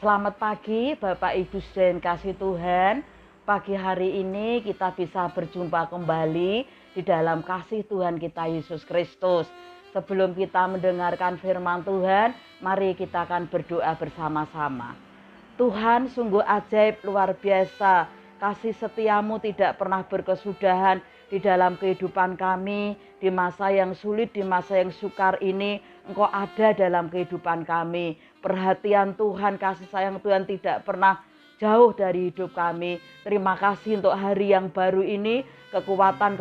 Selamat pagi Bapak Ibu dan kasih Tuhan. Pagi hari ini kita bisa berjumpa kembali di dalam kasih Tuhan kita Yesus Kristus. Sebelum kita mendengarkan firman Tuhan, mari kita akan berdoa bersama-sama. Tuhan, sungguh ajaib, luar biasa. Kasih setiamu tidak pernah berkesudahan di dalam kehidupan kami. Di masa yang sulit, di masa yang sukar ini, Engkau ada dalam kehidupan kami. Perhatian Tuhan, kasih sayang Tuhan tidak pernah jauh dari hidup kami. Terima kasih untuk hari yang baru ini. Kekuatan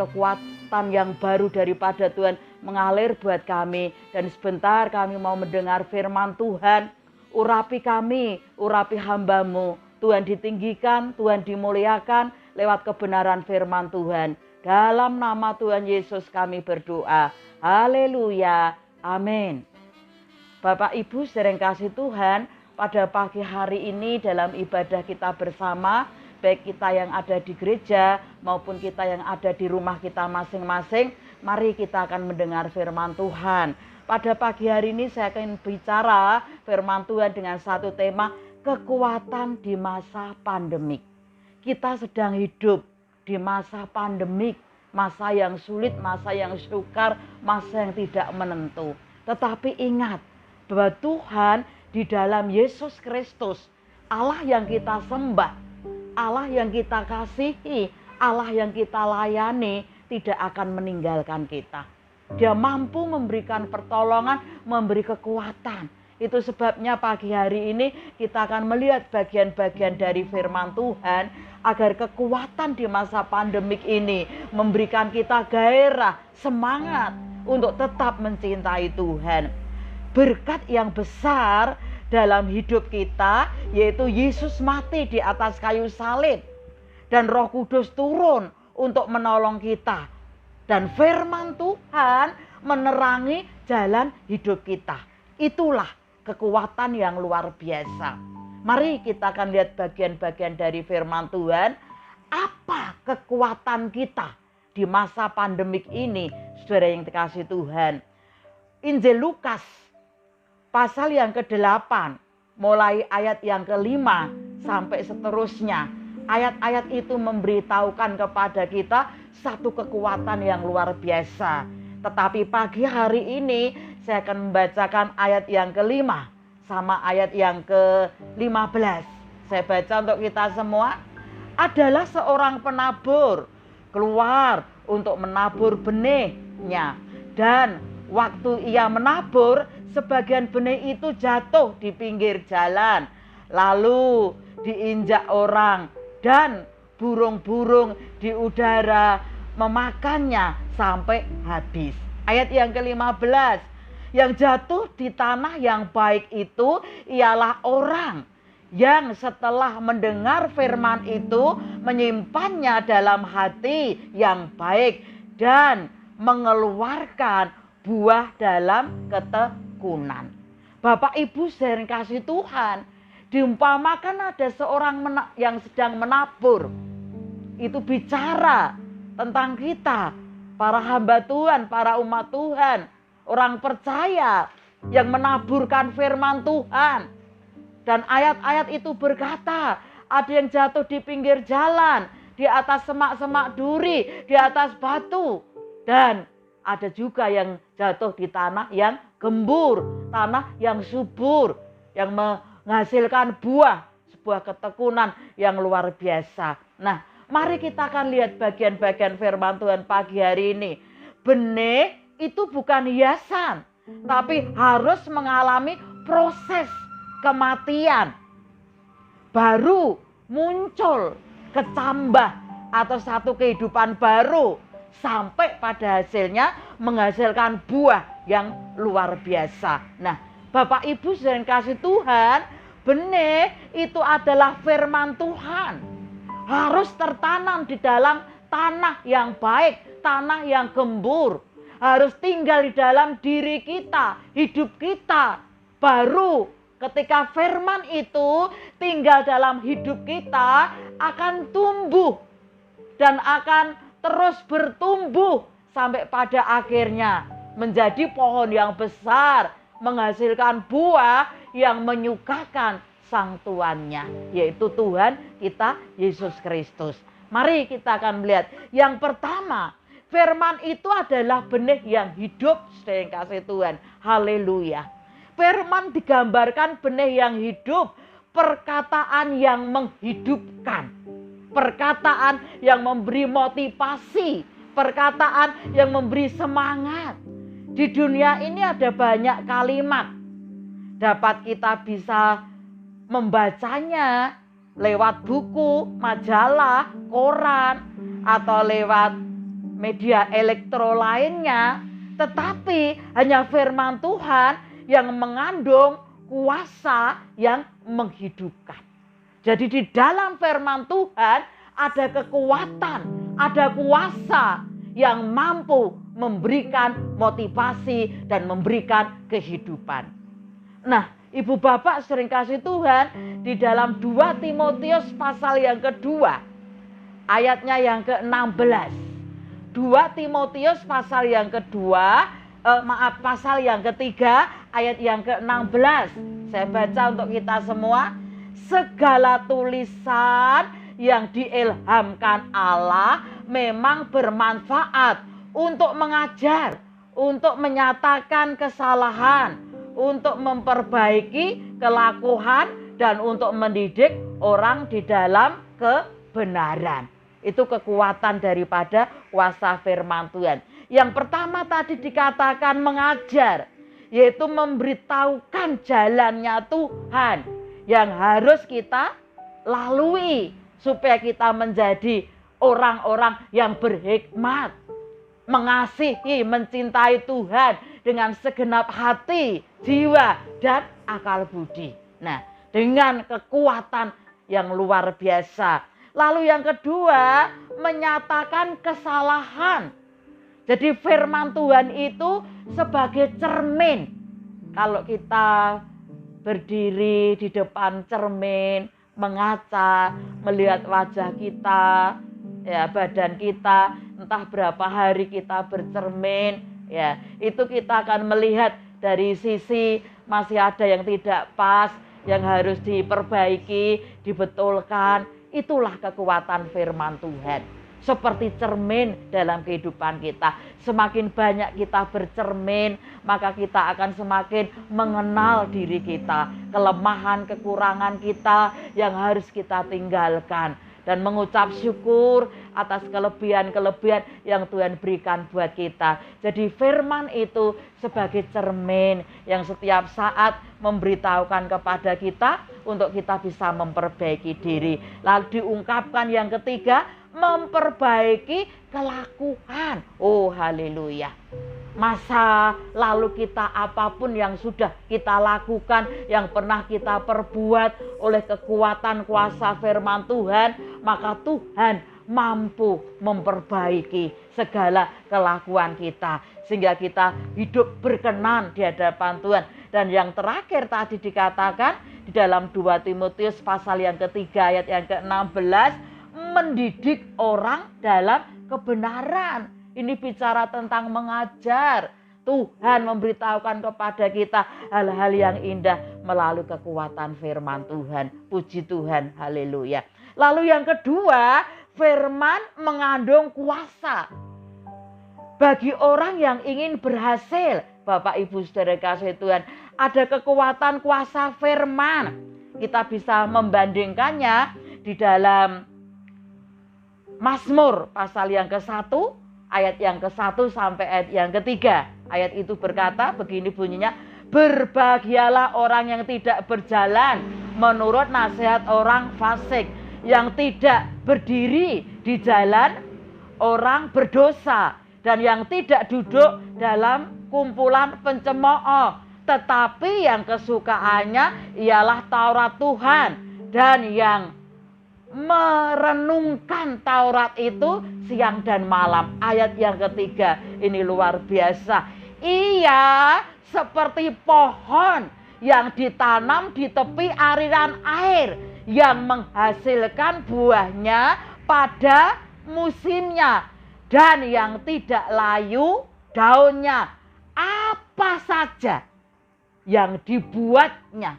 yang baru daripada Tuhan mengalir buat kami. Dan sebentar kami mau mendengar firman Tuhan. Urapi kami, urapi hamba-Mu. Tuhan ditinggikan, Tuhan dimuliakan lewat kebenaran firman Tuhan. Dalam nama Tuhan Yesus kami berdoa. Haleluya. Amin. Bapak Ibu sering kasih Tuhan, pada pagi hari ini dalam ibadah kita bersama, baik kita yang ada di gereja maupun kita yang ada di rumah kita masing-masing, mari kita akan mendengar firman Tuhan. Pada pagi hari ini saya akan bicara firman Tuhan dengan satu tema, kekuatan di masa pandemik. Kita sedang hidup di masa pandemik, masa yang sulit, masa yang sukar, masa yang tidak menentu. Tetapi ingat bahwa Tuhan di dalam Yesus Kristus, Allah yang kita sembah, Allah yang kita kasihi, Allah yang kita layani, tidak akan meninggalkan kita. Dia mampu memberikan pertolongan, memberi kekuatan. Itu sebabnya pagi hari ini kita akan melihat bagian-bagian dari firman Tuhan agar kekuatan di masa pandemik ini memberikan kita gairah, semangat untuk tetap mencintai Tuhan. Berkat yang besar dalam hidup kita yaitu Yesus mati di atas kayu salib dan Roh Kudus turun untuk menolong kita. Dan firman Tuhan menerangi jalan hidup kita. Itulah kekuatan yang luar biasa. Mari kita akan lihat bagian-bagian dari firman Tuhan. Apa kekuatan kita di masa pandemik ini, saudara yang dikasihi Tuhan? Injil Lukas pasal yang ke-8, mulai ayat yang ke-5 sampai seterusnya. Ayat-ayat itu memberitahukan kepada kita satu kekuatan yang luar biasa. Tetapi pagi hari ini saya akan membacakan ayat yang ke-5 sama ayat yang ke-15. Saya baca untuk kita semua. Adalah seorang penabur keluar untuk menabur benihnya. Dan waktu ia menabur, sebagian benih itu jatuh di pinggir jalan. Lalu diinjak orang dan burung-burung di udara memakannya sampai habis. Ayat yang ke-15. Yang jatuh di tanah yang baik itu ialah orang yang setelah mendengar firman itu menyimpannya dalam hati yang baik dan mengeluarkan buah dalam ketekunan. Bapak Ibu sering kasih Tuhan, diumpamakan ada seorang yang sedang menabur. Itu bicara tentang kita, para hamba Tuhan, para umat Tuhan, orang percaya yang menaburkan firman Tuhan. Dan ayat-ayat itu berkata, ada yang jatuh di pinggir jalan, di atas semak-semak duri, di atas batu. Dan ada juga yang jatuh di tanah yang gembur, tanah yang subur, yang menghasilkan buah, sebuah ketekunan yang luar biasa. Nah, mari kita akan lihat bagian-bagian firman Tuhan pagi hari ini. Benih itu bukan hiasan, tapi harus mengalami proses kematian. Baru muncul kecambah atau satu kehidupan baru. Sampai pada hasilnya menghasilkan buah yang luar biasa. Nah, Bapak Ibu yang kasih Tuhan, benih itu adalah firman Tuhan. Harus tertanam di dalam tanah yang baik, tanah yang gembur. Harus tinggal di dalam diri kita, hidup kita. Baru ketika firman itu tinggal dalam hidup kita akan tumbuh dan akan terus bertumbuh sampai pada akhirnya menjadi pohon yang besar, menghasilkan buah yang menyukakan sang tuannya, yaitu Tuhan kita Yesus Kristus. Mari kita akan melihat yang pertama, firman itu adalah benih yang hidup, saudara yang kasih Tuhan. Haleluya. Firman digambarkan benih yang hidup, perkataan yang menghidupkan, perkataan yang memberi motivasi, perkataan yang memberi semangat. Di dunia ini ada banyak kalimat, dapat kita bisa membacanya lewat buku, majalah, koran, atau lewat media elektro lainnya. Tetapi hanya firman Tuhan yang mengandung kuasa yang menghidupkan. Jadi di dalam firman Tuhan ada kekuatan, ada kuasa yang mampu memberikan motivasi dan memberikan kehidupan. Nah, Ibu Bapak sering kasih Tuhan, di dalam 2 Timotius pasal yang kedua, ayatnya yang ke-16. 2 Timotius pasal yang kedua, pasal yang ketiga, ayat yang ke-16. Saya baca untuk kita semua. Segala tulisan yang diilhamkan Allah memang bermanfaat untuk mengajar, untuk menyatakan kesalahan, untuk memperbaiki kelakuan, dan untuk mendidik orang di dalam kebenaran. Itu kekuatan daripada kuasa firman Tuhan. Yang pertama tadi dikatakan mengajar, yaitu memberitahukan jalannya Tuhan yang harus kita lalui supaya kita menjadi orang-orang yang berhikmat, mengasihi, mencintai Tuhan dengan segenap hati, jiwa, dan akal budi. Nah, dengan kekuatan yang luar biasa. Lalu yang kedua, menyatakan kesalahan. Jadi firman Tuhan itu sebagai cermin. Kalau kita berdiri di depan cermin, mengaca, melihat wajah kita, ya, badan kita, entah berapa hari kita bercermin, ya, itu kita akan melihat dari sisi masih ada yang tidak pas, yang harus diperbaiki, dibetulkan. Itulah kekuatan firman Tuhan. Seperti cermin dalam kehidupan kita. Semakin banyak kita bercermin, maka kita akan semakin mengenal diri kita, kelemahan, kekurangan kita yang harus kita tinggalkan, dan mengucap syukur atas kelebihan-kelebihan yang Tuhan berikan buat kita. Jadi firman itu sebagai cermin yang setiap saat memberitahukan kepada kita untuk kita bisa memperbaiki diri. Lalu diungkapkan yang ketiga, memperbaiki kelakuan. Oh, haleluya. Masa lalu kita, apapun yang sudah kita lakukan, yang pernah kita perbuat oleh kekuatan kuasa firman Tuhan, maka Tuhan mampu memperbaiki segala kelakuan kita, sehingga kita hidup berkenan di hadapan Tuhan. Dan yang terakhir tadi dikatakan di dalam 2 Timotius pasal yang ketiga ayat yang ke-16, mendidik orang dalam kebenaran. Ini bicara tentang mengajar. Tuhan memberitahukan kepada kita hal-hal yang indah melalui kekuatan firman Tuhan. Puji Tuhan, haleluya. Lalu yang kedua, firman mengandung kuasa. Bagi orang yang ingin berhasil, Bapak Ibu Saudara kasih Tuhan, ada kekuatan kuasa firman. Kita bisa membandingkannya di dalam Mazmur pasal yang ke-1, ayat yang ke-1 sampai ayat yang ke-3. Ayat itu berkata, begini bunyinya, berbahagialah orang yang tidak berjalan menurut nasihat orang fasik, yang tidak berdiri di jalan orang berdosa, dan yang tidak duduk dalam kumpulan pencemooh, tetapi yang kesukaannya ialah Taurat Tuhan, dan yang merenungkan Taurat itu siang dan malam. Ayat yang ketiga ini luar biasa. Ia seperti pohon yang ditanam di tepi aliran air, yang menghasilkan buahnya pada musimnya, dan yang tidak layu daunnya. Apa saja yang dibuatnya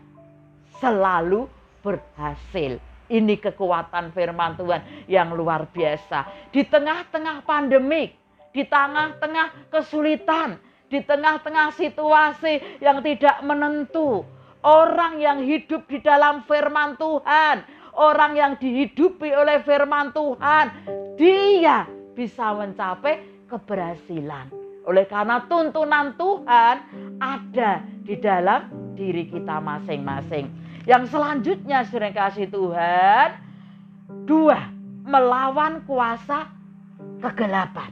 selalu berhasil. Ini kekuatan firman Tuhan yang luar biasa. Di tengah-tengah pandemik, di tengah-tengah kesulitan, di tengah-tengah situasi yang tidak menentu, orang yang hidup di dalam firman Tuhan, orang yang dihidupi oleh firman Tuhan, dia bisa mencapai keberhasilan. Oleh karena tuntunan Tuhan ada di dalam diri kita masing-masing. Yang selanjutnya saudara kasih Tuhan, 2, melawan kuasa kegelapan.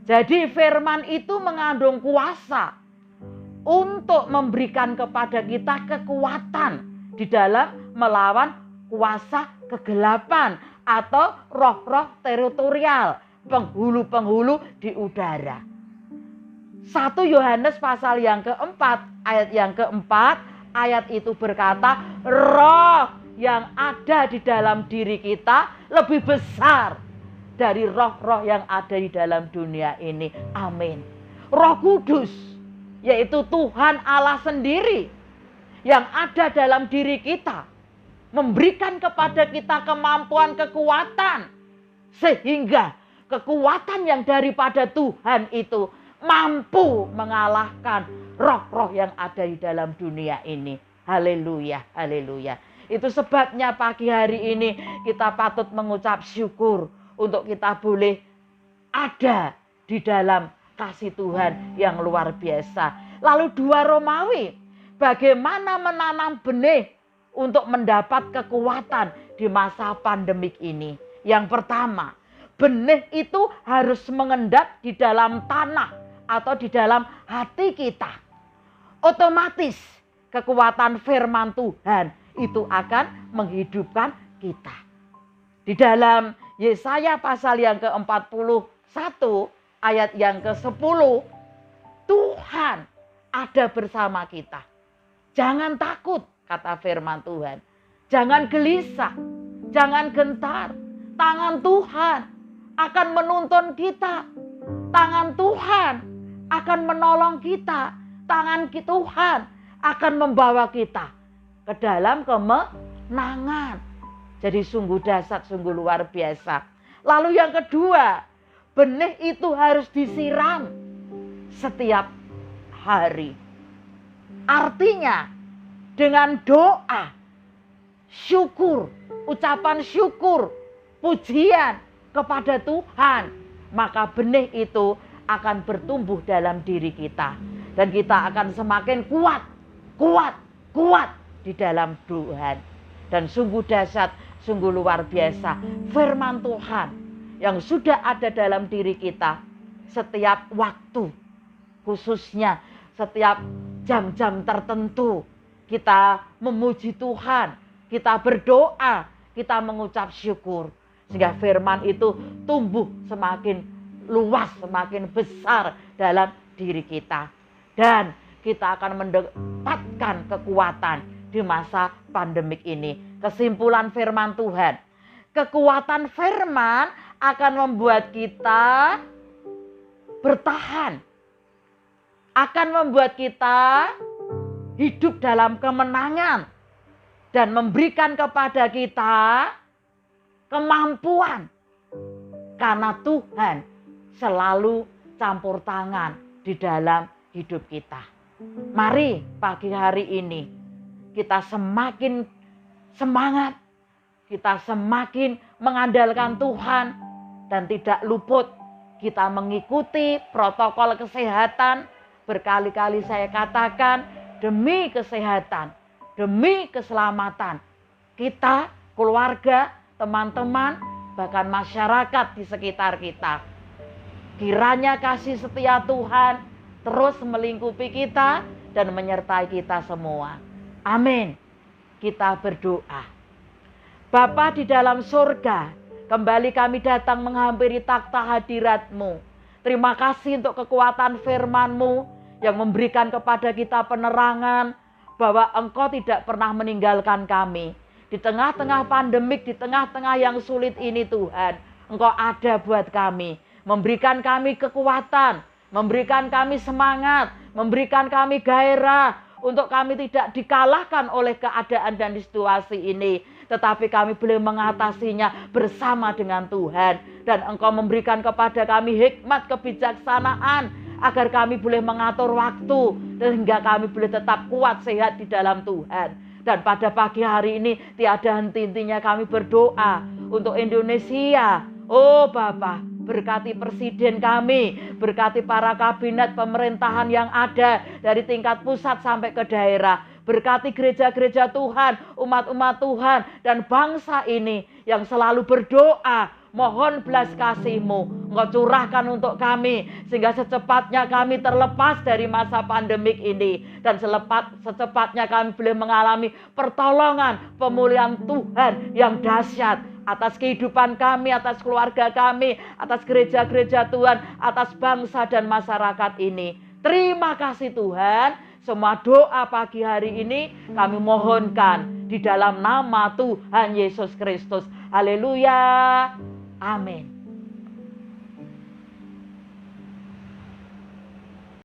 Jadi firman itu mengandung kuasa untuk memberikan kepada kita kekuatan di dalam melawan kuasa kegelapan atau roh-roh teritorial, penghulu-penghulu di udara. 1 Yohanes pasal yang keempat, ayat yang keempat, ayat itu berkata, roh yang ada di dalam diri kita lebih besar dari roh-roh yang ada di dalam dunia ini. Amin. Roh Kudus, yaitu Tuhan Allah sendiri yang ada dalam diri kita, memberikan kepada kita kemampuan, kekuatan, sehingga kekuatan yang daripada Tuhan itu mampu mengalahkan roh-roh yang ada di dalam dunia ini. Haleluya, haleluya. Itu sebabnya pagi hari ini kita patut mengucap syukur untuk kita boleh ada di dalam kasih Tuhan yang luar biasa. Lalu 2 Romawi, bagaimana menanam benih untuk mendapat kekuatan di masa pandemik ini. Yang pertama, benih itu harus mengendap di dalam tanah atau di dalam hati kita. Otomatis kekuatan firman Tuhan itu akan menghidupkan kita. Di dalam Yesaya pasal yang ke-41 ayat yang ke-10, Tuhan ada bersama kita. Jangan takut, kata firman Tuhan. Jangan gelisah, jangan gentar. Tangan Tuhan akan menuntun kita. Tangan Tuhan akan menolong kita. Tangan Tuhan akan membawa kita ke dalam kemenangan. Jadi sungguh dahsyat, sungguh luar biasa. Lalu yang kedua, benih itu harus disiram setiap hari. Artinya dengan doa, syukur, ucapan syukur, pujian kepada Tuhan, maka benih itu akan bertumbuh dalam diri kita. Dan kita akan semakin kuat di dalam Tuhan. Dan sungguh dahsyat, sungguh luar biasa. Firman Tuhan yang sudah ada dalam diri kita setiap waktu, khususnya setiap jam-jam tertentu, kita memuji Tuhan, kita berdoa, kita mengucap syukur. Sehingga firman itu tumbuh semakin luas, semakin besar dalam diri kita. Dan kita akan mendapatkan kekuatan di masa pandemik ini. Kesimpulan firman Tuhan, kekuatan firman akan membuat kita bertahan, akan membuat kita hidup dalam kemenangan, dan memberikan kepada kita kemampuan. Karena Tuhan selalu campur tangan di dalam hidup kita. Mari pagi hari ini kita semakin semangat, kita semakin mengandalkan Tuhan, dan tidak luput kita mengikuti protokol kesehatan. Berkali-kali saya katakan, demi kesehatan, demi keselamatan kita, keluarga, teman-teman, bahkan masyarakat di sekitar kita. Kiranya kasih setia Tuhan terus melingkupi kita dan menyertai kita semua. Amin. Kita berdoa. Bapa di dalam surga, kembali kami datang menghampiri takhta hadirat-Mu. Terima kasih untuk kekuatan firman-Mu yang memberikan kepada kita penerangan bahwa Engkau tidak pernah meninggalkan kami. Di tengah-tengah pandemik, di tengah-tengah yang sulit ini Tuhan, Engkau ada buat kami. Memberikan kami kekuatan, memberikan kami semangat, memberikan kami gairah untuk kami tidak dikalahkan oleh keadaan dan situasi ini, tetapi kami boleh mengatasinya bersama dengan Tuhan. Dan Engkau memberikan kepada kami hikmat kebijaksanaan agar kami boleh mengatur waktu sehingga kami boleh tetap kuat sehat di dalam Tuhan. Dan pada pagi hari ini tiada henti-hentinya kami berdoa untuk Indonesia. Oh Bapa, berkati presiden kami, berkati para kabinet pemerintahan yang ada dari tingkat pusat sampai ke daerah. Berkati gereja-gereja Tuhan, umat-umat Tuhan, dan bangsa ini yang selalu berdoa, mohon belas kasih-Mu, Engkau curahkan untuk kami, sehingga secepatnya kami terlepas dari masa pandemik ini. Dan secepatnya kami boleh mengalami pertolongan, pemulihan Tuhan yang dahsyat atas kehidupan kami, atas keluarga kami, atas gereja-gereja Tuhan, atas bangsa dan masyarakat ini. Terima kasih Tuhan. Semua doa pagi hari ini kami mohonkan di dalam nama Tuhan Yesus Kristus. Haleluya. Amin.